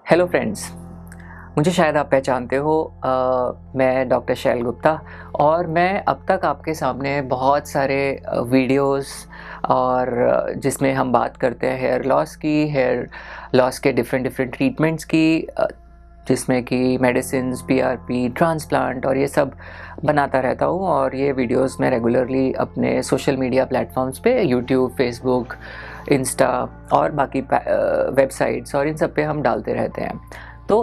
Hello friends, मुझे शायद आप पहचानते हो। मैं डॉक्टर शैल गुप्ता और मैं अब तक आपके सामने बहुत सारे वीडियोस और जिसमें हम बात करते हैं हेयर लॉस के डिफरेंट डिफरेंट ट्रीटमेंट्स की, जिसमें कि मेडिसिन्स, पीआरपी, ट्रांसप्लांट और ये सब बनाता रहता हूँ। और ये वीडियोस मैं रेगुलरली अपने सोशल मीडिया प्लेटफॉर्म्स पे यूट्यूब, फेसबुक, इंस्टा और बाकी वेबसाइट्स और इन सब पे हम डालते रहते हैं। तो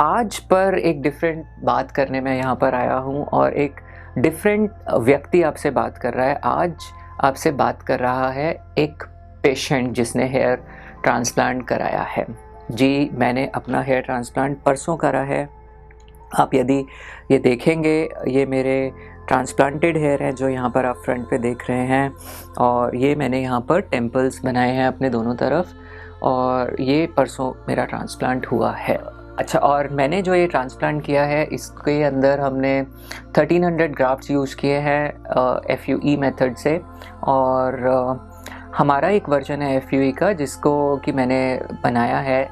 आज पर एक डिफरेंट बात करने में यहाँ पर आया हूँ और एक डिफरेंट व्यक्ति आपसे बात कर रहा है। आज आपसे बात कर रहा है एक पेशेंट जिसने हेयर ट्रांसप्लांट कराया है। जी, मैंने अपना हेयर ट्रांसप्लांट परसों करा है। आप यदि ये देखेंगे, ये मेरे ट्रांसप्लांटेड हेयर हैं जो यहाँ पर आप फ्रंट पे देख रहे हैं, और ये मैंने यहाँ पर टेम्पल्स बनाए हैं अपने दोनों तरफ, और ये परसों मेरा ट्रांसप्लांट हुआ है। अच्छा, और मैंने जो ये ट्रांसप्लांट किया है इसके अंदर हमने 1300 ग्राफ्ट्स यूज़ किए हैं FUE मेथड से। और हमारा एक वर्जन है FUE का जिसको कि मैंने बनाया है,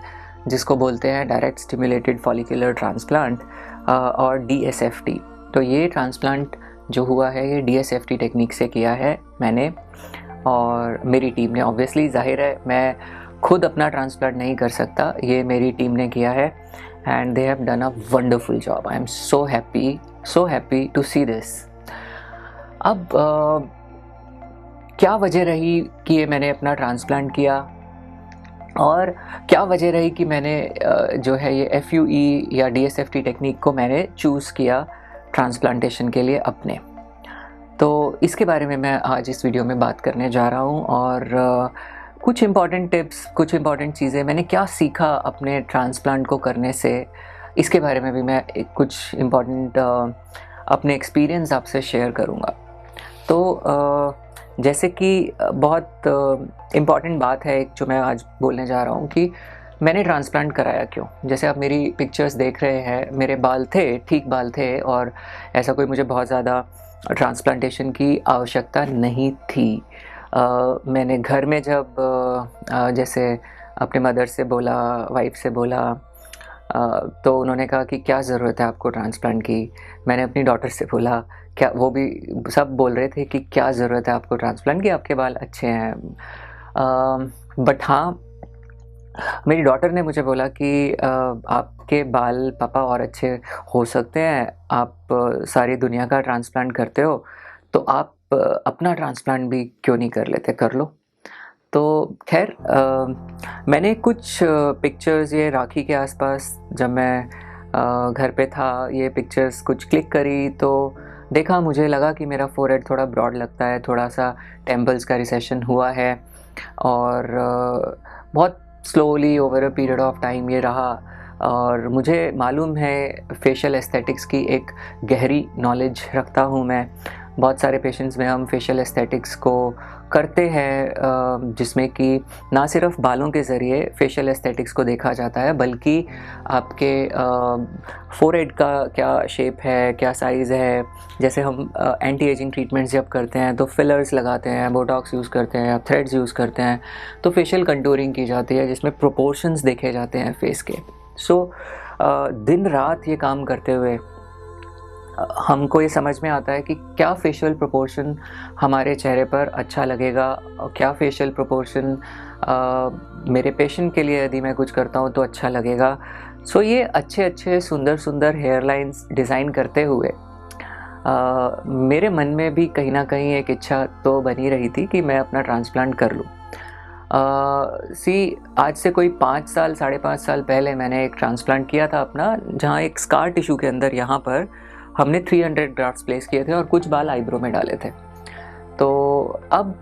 जिसको बोलते हैं डायरेक्ट स्टिमुलेटेड फॉलिकुलर ट्रांसप्लांट और DSFT। तो ये ट्रांसप्लांट जो हुआ है ये DSFT टेक्निक से किया है मैंने और मेरी टीम ने। ऑब्वियसली जाहिर है मैं खुद अपना ट्रांसप्लांट नहीं कर सकता, ये मेरी टीम ने किया है and they have done a wonderful job. I am so happy to see this. अब क्या वजह रही कि ये मैंने अपना ट्रांसप्लांट किया, और क्या वजह रही कि मैंने जो है ये FUE या DSFT टेक्निक को मैंने चूज़ किया ट्रांसप्लांटेशन के लिए अपने। तो इसके बारे में मैं आज इस वीडियो में बात करने जा रहा हूँ, और कुछ इम्पॉर्टेंट टिप्स, कुछ इम्पॉर्टेंट चीज़ें मैंने क्या सीखा अपने ट्रांसप्लांट को करने से, इसके बारे में भी मैं कुछ इम्पॉर्टेंट अपने एक्सपीरियंस आपसे शेयर करूँगा। तो जैसे कि बहुत इम्पॉर्टेंट बात है एक जो मैं आज बोलने जा रहा हूँ कि मैंने ट्रांसप्लांट कराया क्यों। जैसे आप मेरी पिक्चर्स देख रहे हैं, मेरे बाल थे, ठीक बाल थे, और ऐसा कोई मुझे बहुत ज़्यादा ट्रांसप्लांटेशन की आवश्यकता नहीं थी। मैंने घर में जब जैसे अपने मदर से बोला, वाइफ से बोला, तो उन्होंने कहा कि क्या ज़रूरत है आपको ट्रांसप्लांट की। मैंने अपनी डॉटर से बोला, क्या, वो भी सब बोल रहे थे कि क्या ज़रूरत है आपको ट्रांसप्लांट की, आपके बाल अच्छे हैं। बट हाँ, मेरी डॉटर ने मुझे बोला कि आपके बाल पापा और अच्छे हो सकते हैं, आप सारी दुनिया का ट्रांसप्लांट करते हो, तो आप अपना ट्रांसप्लांट भी क्यों नहीं कर लेते, कर लो। तो खैर मैंने कुछ पिक्चर्स ये राखी के आसपास जब मैं घर पे था, ये पिक्चर्स कुछ क्लिक करी तो देखा, मुझे लगा कि मेरा फोरहेड थोड़ा ब्रॉड लगता है, थोड़ा सा टेम्पल्स का रिसेशन हुआ है, और बहुत slowly over a period of time ये रहा। और मुझे मालूम है फेशियल एस्थेटिक्स की एक गहरी नॉलेज रखता हूँ मैं। बहुत सारे पेशेंट्स में हम फेशियल एस्थेटिक्स को करते हैं, जिसमें कि ना सिर्फ बालों के ज़रिए फेशियल एस्थेटिक्स को देखा जाता है, बल्कि आपके फोरहेड का क्या शेप है, क्या साइज़ है। जैसे हम एंटी एजिंग ट्रीटमेंट्स जब करते हैं तो फिलर्स लगाते हैं, बोटॉक्स यूज़ करते हैं या थ्रेड्स यूज़ करते हैं, तो फेशियल कंटूरिंग की जाती है जिसमें प्रोपोर्शंस देखे जाते हैं फेस के। सो दिन रात ये काम करते हुए हमको ये समझ में आता है कि क्या फेशियल प्रोपोर्शन हमारे चेहरे पर अच्छा लगेगा, और क्या फेशियल प्रोपोर्शन मेरे पेशेंट के लिए यदि मैं कुछ करता हूँ तो अच्छा लगेगा। सो ये अच्छे सुंदर सुंदर हेयर लाइन्स डिज़ाइन करते हुए मेरे मन में भी कहीं ना कहीं एक इच्छा तो बनी रही थी कि मैं अपना ट्रांसप्लांट कर लूँ। आज से कोई 5 साल, 5.5 साल पहले मैंने एक ट्रांसप्लांट किया था अपना, जहाँ एक स्कार टिश्यू के अंदर यहाँ पर हमने 300 ग्राफ्ट्स प्लेस किए थे और कुछ बाल आईब्रो में डाले थे। तो अब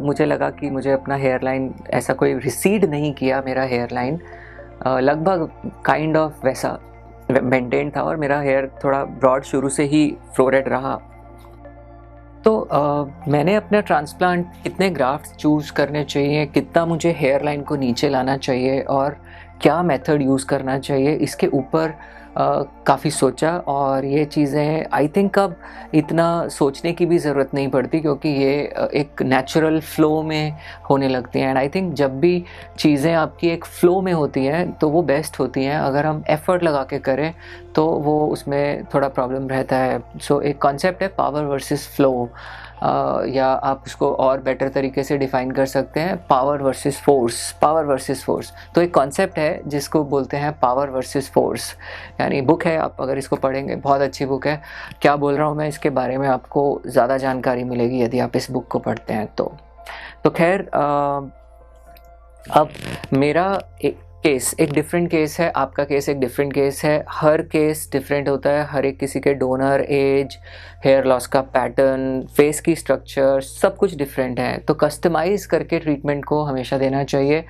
मुझे लगा कि मुझे अपना हेयर लाइन, ऐसा कोई रिसीड नहीं किया मेरा हेयर लाइन, लगभग काइंड ऑफ वैसा मेंटेन था, और मेरा हेयर थोड़ा ब्रॉड शुरू से ही फ्लोरेड रहा। तो मैंने अपना ट्रांसप्लांट कितने ग्राफ्ट्स चूज़ करने चाहिए, कितना मुझे हेयर लाइन को नीचे लाना चाहिए और क्या मेथड यूज़ करना चाहिए, इसके ऊपर काफ़ी सोचा और ये चीज़ें आई थिंक अब इतना सोचने की भी ज़रूरत नहीं पड़ती, क्योंकि ये एक नेचुरल फ़्लो में होने लगती हैं। एंड आई थिंक जब भी चीज़ें आपकी एक फ़्लो में होती हैं तो वो बेस्ट होती हैं। अगर हम एफ़र्ट लगा के करें तो वो उसमें थोड़ा प्रॉब्लम रहता है। सो एक कॉन्सेप्ट है पावर वर्सेस फ़्लो, या आप उसको और बेटर तरीके से डिफ़ाइन कर सकते हैं power versus force. Power versus force तो एक कॉन्सेप्ट है जिसको बोलते हैं पावर वर्सेस फोर्स। यानी बुक है, आप अगर इसको पढ़ेंगे बहुत अच्छी बुक है। क्या बोल रहा हूँ मैं इसके बारे में आपको ज़्यादा जानकारी मिलेगी यदि आप इस बुक को पढ़ते हैं तो खैर अब मेरा एक डिफरेंट केस है, आपका केस एक डिफरेंट केस है। हर केस डिफरेंट होता है, हर एक किसी के डोनर, एज, हेयर लॉस का पैटर्न, फेस की स्ट्रक्चर, सब कुछ डिफरेंट है। तो कस्टमाइज़ करके ट्रीटमेंट को हमेशा देना चाहिए।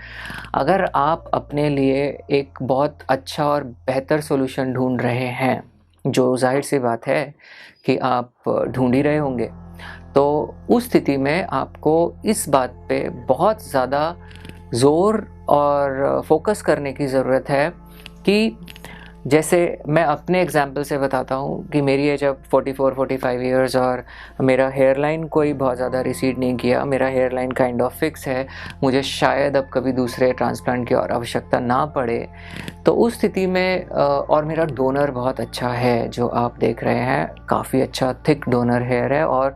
अगर आप अपने लिए एक बहुत अच्छा और बेहतर सोल्यूशन ढूंढ रहे हैं, जो जाहिर सी बात है कि आप ढूंढ ही रहे होंगे, तो उस स्थिति में आपको इस बात पे बहुत ज़्यादा ज़ोर और फोकस करने की ज़रूरत है कि जैसे मैं अपने एग्जांपल से बताता हूँ कि मेरी एज अब 44-45 इयर्स और मेरा हेयर लाइन कोई बहुत ज़्यादा रिसीड नहीं किया। मेरा hairline kind of fix है। मुझे शायद अब कभी दूसरे ट्रांसप्लांट की और आवश्यकता ना पड़े। तो उस स्थिति में और मेरा डोनर बहुत अच्छा है, जो आप देख रहे हैं, काफ़ी अच्छा थिक डोनर हेयर है और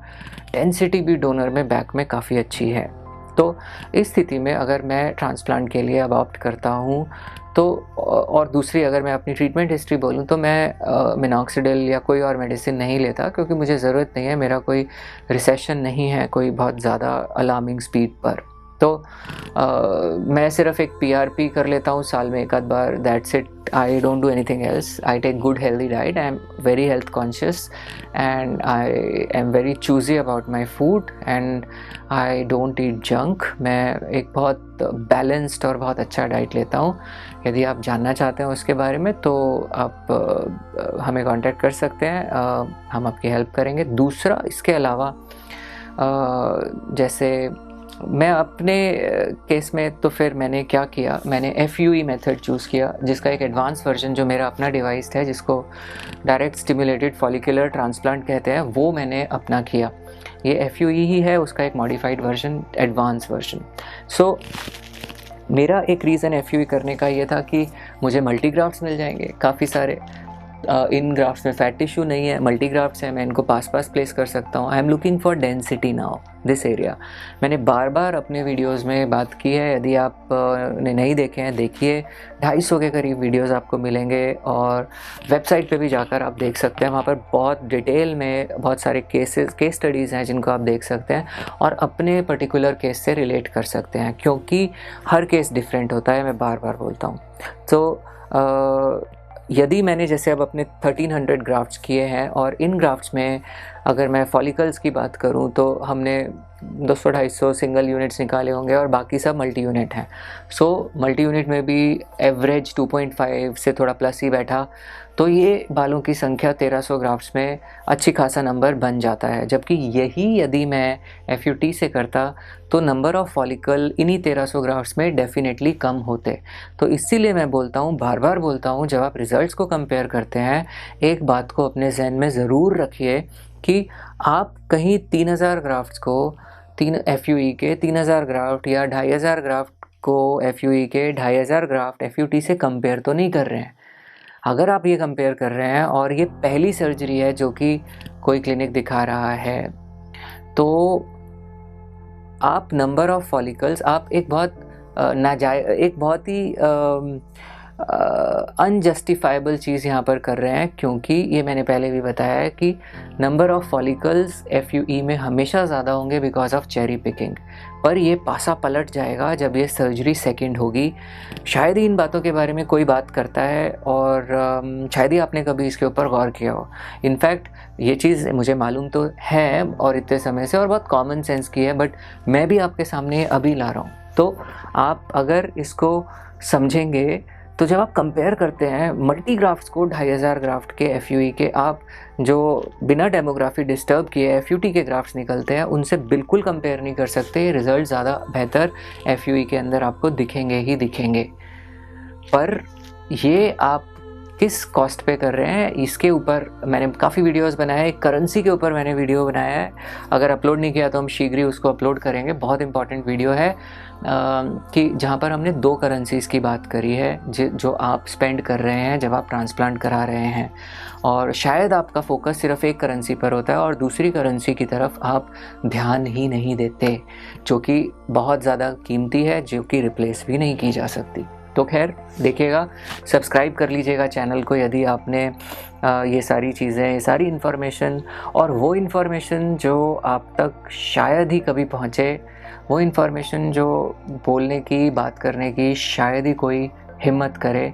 डेंसिटी भी डोनर में बैक में काफ़ी अच्छी है। तो इस स्थिति में अगर मैं ट्रांसप्लांट के लिए अब ऑप्ट करता हूँ तो, और दूसरी अगर मैं अपनी ट्रीटमेंट हिस्ट्री बोलूँ तो मैं मिनॉक्सिडिल या कोई और मेडिसिन नहीं लेता, क्योंकि मुझे ज़रूरत नहीं है। मेरा कोई रिसेशन नहीं है कोई बहुत ज़्यादा अलार्मिंग स्पीड पर। तो मैं सिर्फ एक PRP कर लेता हूँ साल में एक आध बार, that's it. I don't do anything else. I take good healthy diet, I am very health conscious and I am very choosy about my food and I don't eat junk. मैं एक बहुत बैलेंस्ड और बहुत अच्छा diet लेता हूँ। यदि आप जानना चाहते हैं उसके बारे में तो आप हमें कांटेक्ट कर सकते हैं, हम आपकी हेल्प करेंगे। दूसरा, इसके अलावा जैसे मैं अपने केस में तो फिर मैंने क्या किया, मैंने FUE मेथड चूज़ किया, जिसका एक एडवांस वर्जन जो मेरा अपना डिवाइस है, जिसको डायरेक्ट स्टिमुलेटेड फॉलिकुलर ट्रांसप्लांट कहते हैं, वो मैंने अपना किया। ये FUE ही है, उसका एक मॉडिफाइड वर्जन, एडवांस वर्जन। सो मेरा एक रीज़न FUE करने का ये था कि मुझे मल्टीग्राफ्ट्स मिल जाएंगे काफ़ी सारे। इन ग्राफ्ट्स में फैट टिश्यू नहीं है, मल्टीग्राफ्ट्स हैं, मैं इनको पास प्लेस कर सकता हूँ। I am looking for density now this area. मैंने बार बार अपने वीडियोस में बात की है, यदि आप ने नहीं देखे हैं देखिए। 250 के करीब वीडियोस आपको मिलेंगे और वेबसाइट पे भी जाकर आप देख सकते हैं। वहाँ पर बहुत डिटेल में बहुत सारे केस स्टडीज़ हैं जिनको आप देख सकते हैं और अपने पर्टिकुलर केस से रिलेट कर सकते हैं, क्योंकि हर केस डिफरेंट होता है, मैं बार बार बोलता हूँ। तो यदि मैंने जैसे अब अपने 1300 ग्राफ्ट्स किए हैं और इन ग्राफ्ट्स में अगर मैं फॉलिकल्स की बात करूं तो हमने 200-250 सिंगल यूनिट्स निकाले होंगे और बाकी सब मल्टी यूनिट हैं। सो मल्टी यूनिट में भी एवरेज 2.5 से थोड़ा प्लस ही बैठा, तो ये बालों की संख्या 1300 ग्राफ्ट्स में अच्छी खासा नंबर बन जाता है। जबकि यही यदि मैं FUT से करता तो नंबर ऑफ़ फॉलिकल इन्हीं 1300 ग्राफ्ट्स में डेफिनेटली कम होते। तो इसीलिए मैं बोलता हूँ, बार बार बोलता हूँ, जब आप रिज़ल्ट्स को कंपेयर करते हैं एक बात को अपने जहन में ज़रूर रखिए कि आप कहीं 3000 ग्राफ्ट्स को FUE के 3000 ग्राफ्ट या 2500 ग्राफ्ट को FUE के 2500 ग्राफ्ट FUT से कंपेयर तो नहीं कर रहे हैं। अगर आप ये कंपेयर कर रहे हैं और ये पहली सर्जरी है जो कि कोई क्लिनिक दिखा रहा है, तो आप नंबर ऑफ़ फॉलिकल्स आप एक बहुत ही अनजस्टिफाइबल चीज़ यहाँ पर कर रहे हैं, क्योंकि ये मैंने पहले भी बताया है कि नंबर ऑफ़ फॉलिकल्स FUE में हमेशा ज़्यादा होंगे बिकॉज ऑफ चेरी पिकिंग। पर ये पासा पलट जाएगा जब ये सर्जरी सेकंड होगी। शायद ही इन बातों के बारे में कोई बात करता है और शायद ही आपने कभी इसके ऊपर गौर किया हो। इनफैक्ट ये चीज़ मुझे मालूम तो है और इतने समय से और बहुत कॉमन सेंस की है, बट मैं भी आपके सामने अभी ला रहा हूँ। तो आप अगर इसको समझेंगे तो जब आप कंपेयर करते हैं मल्टी ग्राफ्ट्स को 2500 ग्राफ्ट के FUE के, आप जो बिना डेमोग्राफी डिस्टर्ब किए FUT के ग्राफ्ट्स निकलते हैं उनसे बिल्कुल कंपेयर नहीं कर सकते। रिज़ल्ट ज़्यादा बेहतर FUE के अंदर आपको दिखेंगे ही दिखेंगे। पर ये आप किस कॉस्ट पे कर रहे हैं, इसके ऊपर मैंने काफ़ी वीडियोस बनाए हैं। करेंसी के ऊपर मैंने वीडियो बनाया है, अगर अपलोड नहीं किया तो हम शीघ्र ही उसको अपलोड करेंगे। बहुत इंपॉर्टेंट वीडियो है कि जहाँ पर हमने 2 करेंसीज़ की बात करी है जो आप स्पेंड कर रहे हैं जब आप ट्रांसप्लांट करा रहे हैं, और शायद आपका फोकस सिर्फ एक करेंसी पर होता है और दूसरी करेंसी की तरफ आप ध्यान ही नहीं देते, जो कि बहुत ज़्यादा कीमती है, जो कि रिप्लेस भी नहीं की जा सकती। तो खैर देखिएगा, सब्सक्राइब कर लीजिएगा चैनल को यदि आपने ये सारी चीज़ें, ये सारी इन्फॉर्मेशन, और वो इन्फॉर्मेशन जो आप तक शायद ही कभी पहुँचे, वो इन्फॉर्मेशन जो बोलने की, बात करने की शायद ही कोई हिम्मत करे,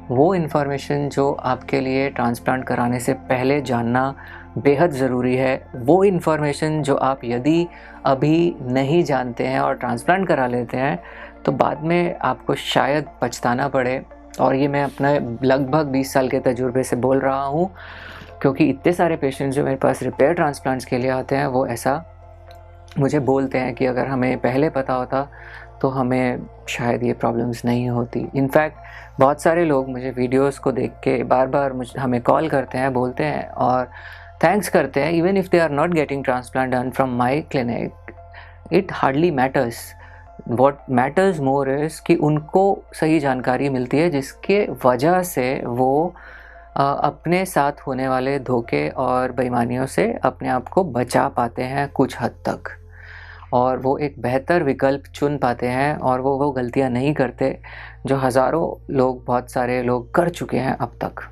वो इन्फॉर्मेशन जो आपके लिए ट्रांसप्लांट कराने से पहले जानना बेहद ज़रूरी है, वो इन्फॉर्मेशन जो आप यदि अभी नहीं जानते हैं और ट्रांसप्लांट करा लेते हैं तो बाद में आपको शायद पछताना पड़े। और ये मैं अपना लगभग 20 साल के तजुर्बे से बोल रहा हूँ, क्योंकि इतने सारे पेशेंट्स जो मेरे पास रिपेयर ट्रांसप्लांट्स के लिए आते हैं वो ऐसा मुझे बोलते हैं कि अगर हमें पहले पता होता तो हमें शायद ये प्रॉब्लम्स नहीं होती। इनफैक्ट बहुत सारे लोग मुझे वीडियोस को देख के बार बार हमें कॉल करते हैं, बोलते हैं और थैंक्स करते हैं, even if they are not getting transplant done from my clinic, it hardly matters. What matters more is कि उनको सही जानकारी मिलती है जिसके वजह से वो अपने साथ होने वाले धोखे और बेईमानियों से अपने आप को बचा पाते हैं कुछ हद तक, और वो एक बेहतर विकल्प चुन पाते हैं और वो गलतियां नहीं करते जो हज़ारों लोग, बहुत सारे लोग कर चुके हैं अब तक।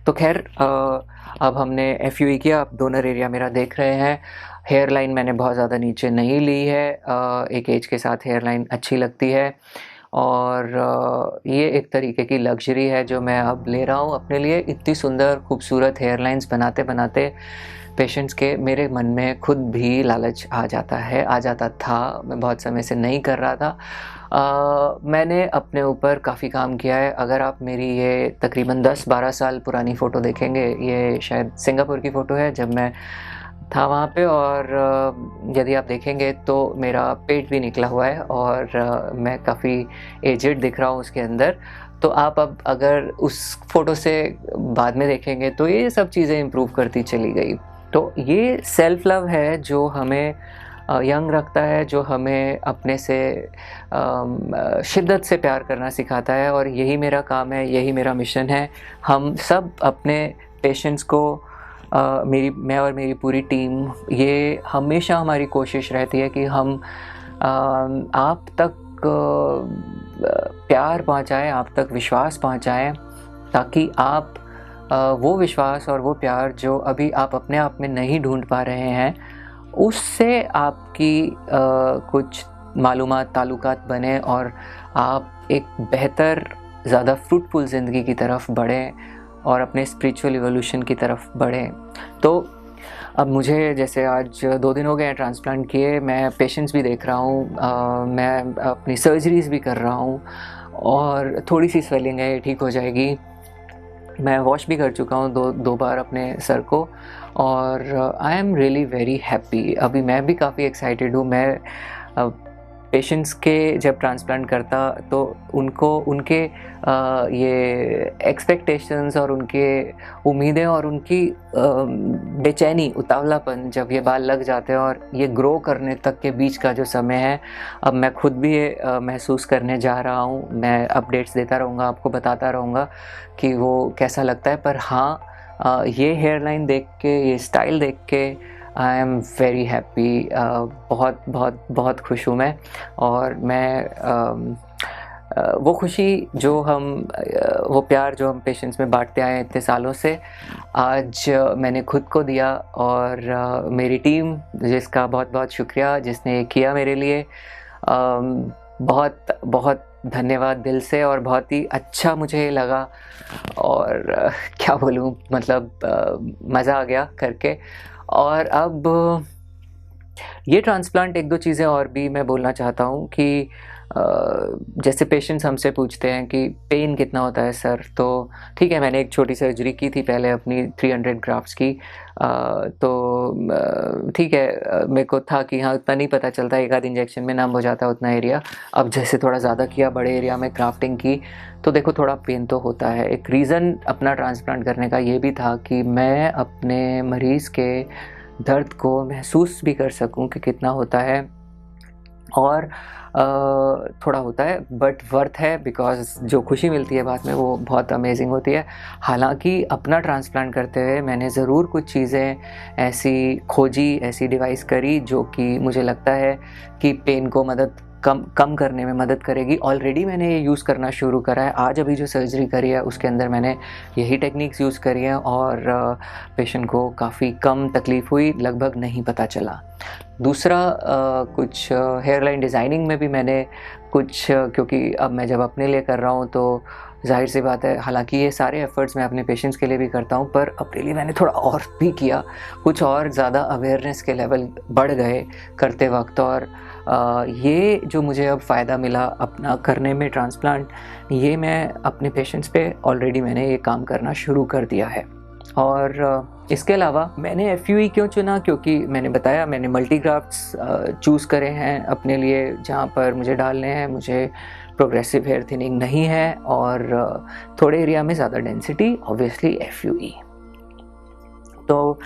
तो खैर अब हमने FUE किया, अब डोनर एरिया मेरा देख रहे हैं। हेयर लाइन मैंने बहुत ज़्यादा नीचे नहीं ली है, एक एज के साथ हेयर लाइन अच्छी लगती है, और ये एक तरीके की लग्जरी है जो मैं अब ले रहा हूँ अपने लिए। इतनी सुंदर खूबसूरत हेयर लाइन्स बनाते बनाते पेशेंट्स के मेरे मन में खुद भी लालच आ जाता था। मैं बहुत समय से नहीं कर रहा था। मैंने अपने ऊपर काफ़ी काम किया है। अगर आप मेरी ये तकरीबन 10-12 साल पुरानी फ़ोटो देखेंगे, ये शायद सिंगापुर की फ़ोटो है जब मैं था वहाँ पे, और यदि आप देखेंगे तो मेरा पेट भी निकला हुआ है और मैं काफ़ी एजेड दिख रहा हूँ उसके अंदर। तो आप अब अगर उस फ़ोटो से बाद में देखेंगे तो ये सब चीज़ें इम्प्रूव करती चली गई। तो ये सेल्फ़ लव है जो हमें यंग रखता है, जो हमें अपने से शिद्दत से प्यार करना सिखाता है, और यही मेरा काम है, यही मेरा मिशन है। हम सब अपने पेशेंट्स को, मैं और मेरी पूरी टीम, ये हमेशा हमारी कोशिश रहती है कि हम आप तक प्यार पहुंचाएं, आप तक विश्वास पहुंचाएं, ताकि आप वो विश्वास और वो प्यार जो अभी आप अपने आप में नहीं ढूंढ पा रहे हैं, उससे आपकी कुछ मालूमात, ताल्लुकात बने और आप एक बेहतर, ज़्यादा फ्रूटफुल ज़िंदगी की तरफ बढ़ें और अपने स्पिरिचुअल इवोल्यूशन की तरफ बढ़ें। तो अब मुझे जैसे आज 2 दिन हो गए हैं ट्रांसप्लांट किए, मैं पेशेंट्स भी देख रहा हूँ, मैं अपनी सर्जरीज़ भी कर रहा हूँ, और थोड़ी सी स्वेलिंग है, ठीक हो जाएगी। मैं वॉश भी कर चुका हूँ 2 बार अपने सर को, और I am really very happy. अभी मैं भी काफ़ी एक्साइटेड हूँ। मैं पेशेंट्स के जब ट्रांसप्लांट करता तो उनको उनके ये एक्सपेक्टेशंस और उनके उम्मीदें और उनकी बेचैनी, उतावलापन, जब ये बाल लग जाते हैं और ये ग्रो करने तक के बीच का जो समय है, अब मैं खुद भी ये महसूस करने जा रहा हूँ। मैं अपडेट्स देता रहूँगा, आपको बताता रहूँगा कि वो कैसा लगता है। पर हाँ, ये हेयर लाइन देख के, ये स्टाइल देख के आई एम वेरी हैप्पी। बहुत बहुत बहुत खुश हूँ मैं, और मैं वो खुशी जो हम, वो प्यार जो हम पेशेंट्स में बांटते आए हैं इतने सालों से, आज मैंने खुद को दिया, और मेरी टीम, जिसका बहुत बहुत शुक्रिया, जिसने ये किया मेरे लिए, बहुत बहुत धन्यवाद दिल से। और बहुत ही अच्छा मुझे लगा, और क्या बोलूँ, मतलब मज़ा आ गया करके। और अब ये ट्रांसप्लांट, 1-2 चीज़ें और भी मैं बोलना चाहता हूँ कि जैसे पेशेंट्स हमसे पूछते हैं कि पेन कितना होता है सर, तो ठीक है, मैंने एक छोटी सर्जरी की थी पहले अपनी 300 ग्राफ्ट्स की, तो ठीक है, मेरे को था कि हाँ उतना नहीं पता चलता, एक आध इंजेक्शन में नम हो जाता है उतना एरिया। अब जैसे थोड़ा ज़्यादा किया, बड़े एरिया में ग्राफ्टिंग की, तो देखो थोड़ा पेन तो होता है। एक रीज़न अपना ट्रांसप्लांट करने का ये भी था कि मैं अपने मरीज़ के दर्द को महसूस भी कर सकूं कि कितना होता है, और थोड़ा होता है बट वर्थ है, बिकॉज़ जो खुशी मिलती है बाद में वो बहुत अमेजिंग होती है। हालांकि अपना ट्रांसप्लांट करते हुए मैंने ज़रूर कुछ चीज़ें ऐसी खोजी, ऐसी डिवाइस करी जो कि मुझे लगता है कि पेन को कम करने में मदद करेगी। ऑलरेडी मैंने ये यूज़ करना शुरू करा है। आज अभी जो सर्जरी करी है उसके अंदर मैंने यही टेक्निक्स यूज़ करी हैं और पेशेंट को काफ़ी कम तकलीफ़ हुई, लगभग नहीं पता चला। दूसरा कुछ हेयर लाइन डिज़ाइनिंग में भी मैंने कुछ, क्योंकि अब मैं जब अपने लिए कर रहा हूँ तो ज़ाहिर सी बात है, हालांकि ये सारे एफ़र्ट्स मैं अपने पेशेंट्स के लिए भी करता हूँ, पर अपने लिए मैंने थोड़ा और भी किया, कुछ और ज़्यादा अवेयरनेस के लेवल बढ़ गए करते वक्त। और ये जो मुझे अब फ़ायदा मिला अपना करने में ट्रांसप्लांट, ये मैं अपने पेशेंट्स पे ऑलरेडी मैंने ये काम करना शुरू कर दिया है। और इसके अलावा मैंने FUE क्यों चुना, क्योंकि मैंने बताया मैंने मल्टीग्राफ्ट्स चूज़ करे हैं अपने लिए, जहाँ पर मुझे डालने हैं, मुझे प्रोग्रेसिव हेयर थिनिंग नहीं है और थोड़े एरिया में ज़्यादा डेंसिटी, ऑब्वियसली FUE। तो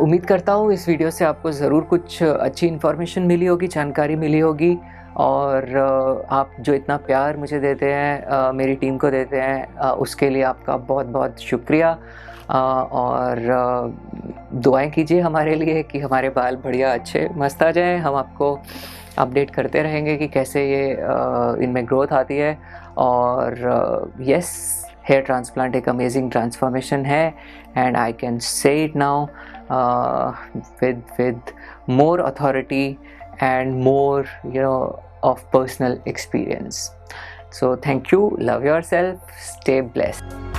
उम्मीद करता हूँ इस वीडियो से आपको ज़रूर कुछ अच्छी इन्फॉर्मेशन मिली होगी, जानकारी मिली होगी, और आप जो इतना प्यार मुझे देते हैं, मेरी टीम को देते हैं, उसके लिए आपका बहुत बहुत शुक्रिया। और दुआएं कीजिए हमारे लिए कि हमारे बाल बढ़िया अच्छे मस्त आ जाएं। हम आपको अपडेट करते रहेंगे कि कैसे ये इनमें ग्रोथ आती है। और यस, हेयर ट्रांसप्लांट एक अमेजिंग ट्रांसफॉर्मेशन है, and I can say it now with more authority and more, of personal experience. So thank you, love yourself, stay blessed.